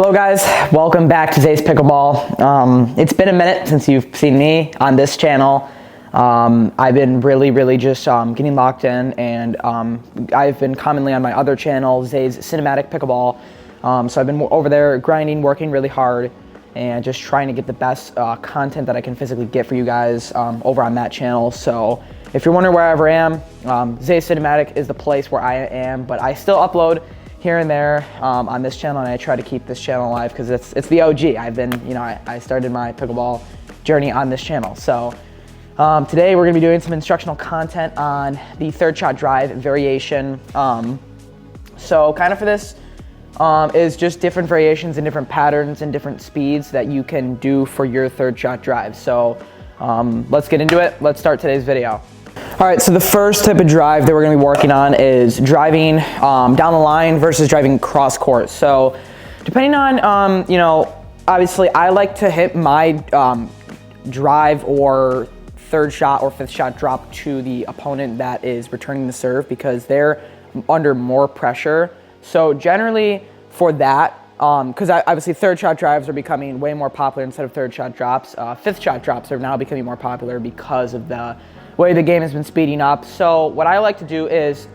Hello guys, welcome back to Zay's Pickleball. It's been a minute since you've seen me on this channel. I've been really just getting locked in, and I've been commonly on my other channel, Zay's Cinematic Pickleball. So I've been over there grinding, working really hard, and just trying to get the best content that I can physically get for you guys over on that channel. So if you're wondering where I ever am, Zay's Cinematic is the place where I am, but I still upload here and there on this channel, and I try to keep this channel alive because it's the OG. I've been, I started my pickleball journey on this channel. So today we're gonna be doing some instructional content on the third shot drive variation. So kind of for this is just different variations and different patterns and different speeds that you can do for your third shot drive. So let's get into it. Let's start today's video. All right, so the first type of drive that we're gonna be working on is driving down the line versus driving cross court. So depending on, obviously I like to hit my drive or third shot or fifth shot drop to the opponent that is returning the serve because they're under more pressure. So generally for that, because obviously third shot drives are becoming way more popular instead of third shot drops. Fifth shot drops are now becoming more popular because of the way the game has been speeding up. So what I like to do is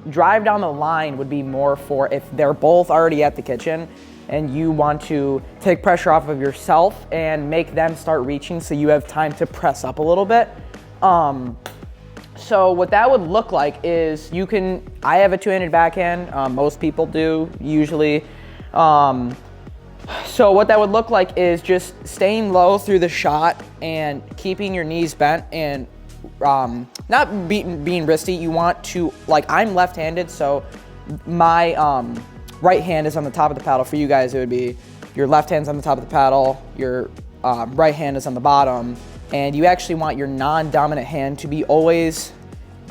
drive down the line would be more for if they're both already at the kitchen and you want to take pressure off of yourself and make them start reaching so you have time to press up a little bit. So what that would look like is I have a two-handed backhand, most people do usually. So what that would look like is just staying low through the shot and keeping your knees bent and not being wristy. You want to, I'm left-handed, so my right hand is on the top of the paddle. For you guys, it would be your left hand's on the top of the paddle, your right hand is on the bottom, and you actually want your non-dominant hand to be always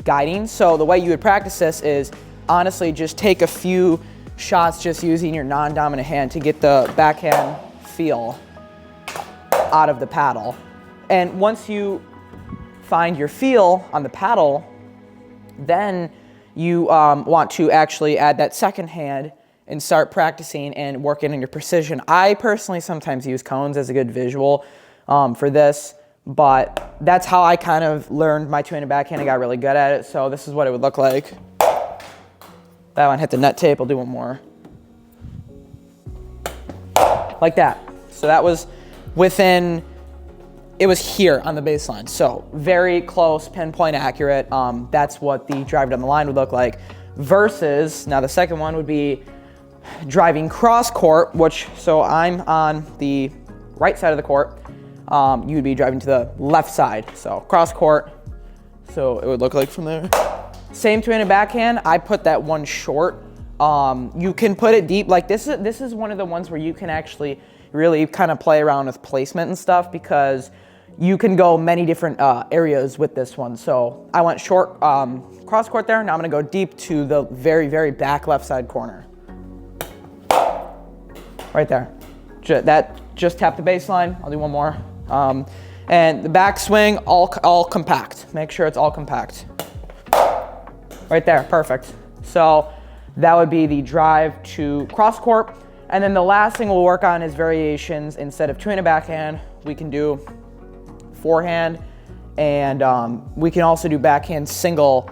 guiding. So the way you would practice this is honestly just take a few shots just using your non-dominant hand to get the backhand feel out of the paddle. And once you find your feel on the paddle, then you want to actually add that second hand and start practicing and working on your precision. I personally sometimes use cones as a good visual for this, but that's how I kind of learned my two-handed backhand. I got really good at it, so this is what it would look like. That one hit the net tape. I'll do one more. Like that. So that was it was here on the baseline. So very close, pinpoint accurate. That's what the drive down the line would look like. Versus, now the second one would be driving cross court, so I'm on the right side of the court. You would be driving to the left side. So cross court. So it would look like from there. Same two-handed backhand, I put that one short. You can put it deep. Like this is one of the ones where you can actually really kind of play around with placement and stuff because you can go many different areas with this one. So I went short cross court there. Now I'm gonna go deep to the very back left side corner. Right there. That just tapped the baseline. I'll do one more. And the back swing, all compact. Make sure it's all compact. Right there, perfect. So that would be the drive to cross court. And then the last thing we'll work on is variations. Instead of two-handed backhand, we can do forehand, and we can also do backhand single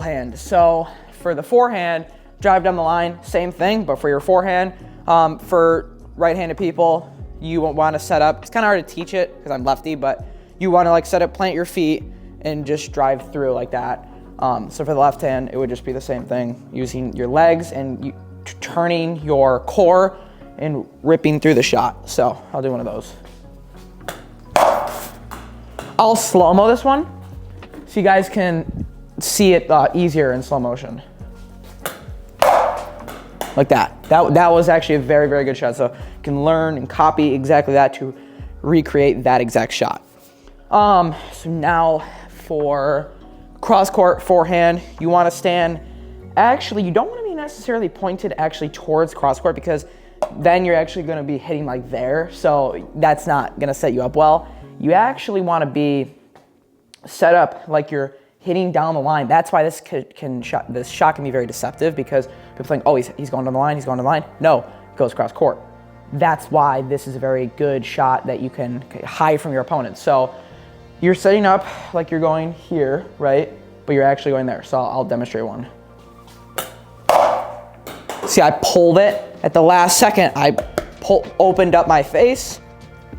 hand. So for the forehand, drive down the line, same thing, but for your forehand, for right-handed people, you want to set up, it's kind of hard to teach it because I'm lefty, but you want to set up, plant your feet, and just drive through like that. So for the left hand, it would just be the same thing, using your legs and turning your core and ripping through the shot. So I'll do one of those. I'll slow-mo this one so you guys can see it easier in slow motion. Like that. That was actually a very good shot. So you can learn and copy exactly that to recreate that exact shot. So now for cross court forehand, you want to stand, actually you don't want to be necessarily pointed actually towards cross court because then you're actually going to be hitting like there, so that's not going to set you up well. You actually want to be set up like you're hitting down the line. That's why this shot can be very deceptive because people think, oh, he's going down the line, he's going down the line. No, goes cross court. That's why this is a very good shot that you can hide from your opponent. So you're setting up like you're going here, right? But you're actually going there. So I'll demonstrate one. See, I pulled it at the last second. I opened up my face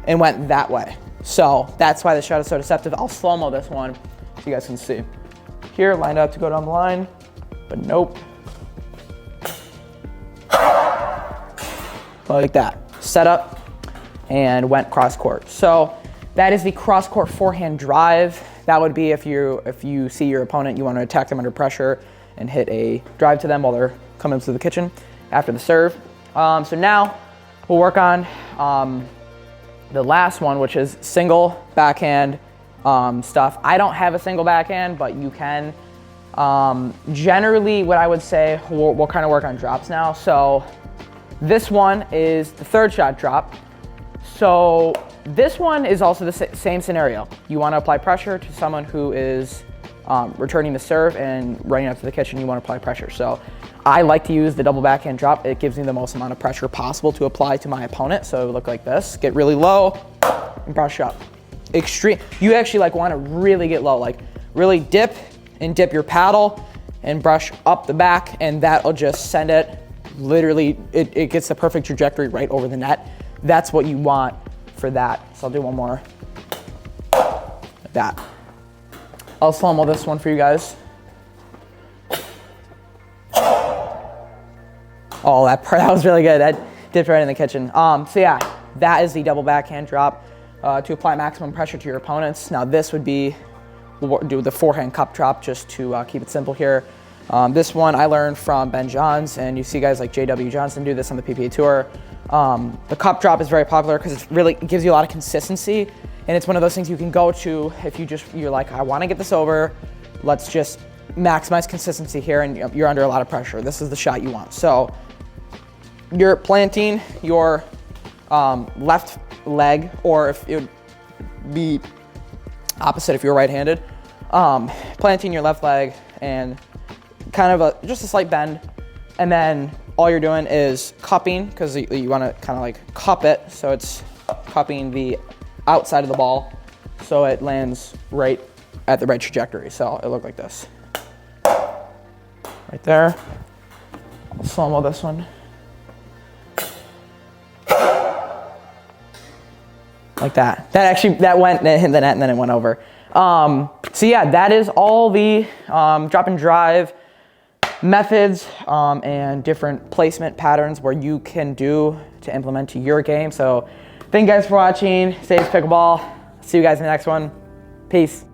and went that way. So that's why the shot is so deceptive. I'll slow-mo this one so you guys can see. Here, lined up to go down the line, but nope. Like that. Set up and went cross court. So that is the cross court forehand drive. That would be if you see your opponent, you want to attack them under pressure and hit a drive to them while they're coming to the kitchen after the serve. So now we'll work on the last one, which is single backhand stuff. I don't have a single backhand, but you can. Generally, what I would say, we'll kind of work on drops now. So this one is the third shot drop. So this one is also the same scenario. You want to apply pressure to someone who is returning the serve and running up to the kitchen. You want to apply pressure. So I like to use the double backhand drop. It gives me the most amount of pressure possible to apply to my opponent. So it would look like this. Get really low and brush up. Extreme. You actually like want to really get low, like really dip your paddle and brush up the back, and that'll just send it. Literally, it gets the perfect trajectory right over the net. That's what you want for that. So I'll do one more. Like that. I'll slow-mo this one for you guys. Oh, that was really good. That dipped right in the kitchen. So yeah, that is the double backhand drop to apply maximum pressure to your opponents. Now this would be, we'll do the forehand cup drop just to keep it simple here. This one I learned from Ben Johns, and you see guys like J.W. Johnson do this on the PPA Tour. The cup drop is very popular because it gives you a lot of consistency, and it's one of those things you can go to if you're like, I want to get this over, let's just maximize consistency here, and you're under a lot of pressure. This is the shot you want. So you're planting your left leg, or if it would be opposite if you're right-handed, planting your left leg and kind of just a slight bend, and then all you're doing is cupping, because you want to kind of like cup it, so it's cupping the outside of the ball so it lands right at the right trajectory. So it looked like this. Right there. I'll slow-mo this one. Like that. That went, it hit the net and then it went over. So yeah, that is all the drop and drive methods and different placement patterns where you can do to implement to your game. So thank you guys for watching. Today's Pickleball. See you guys in the next one. Peace.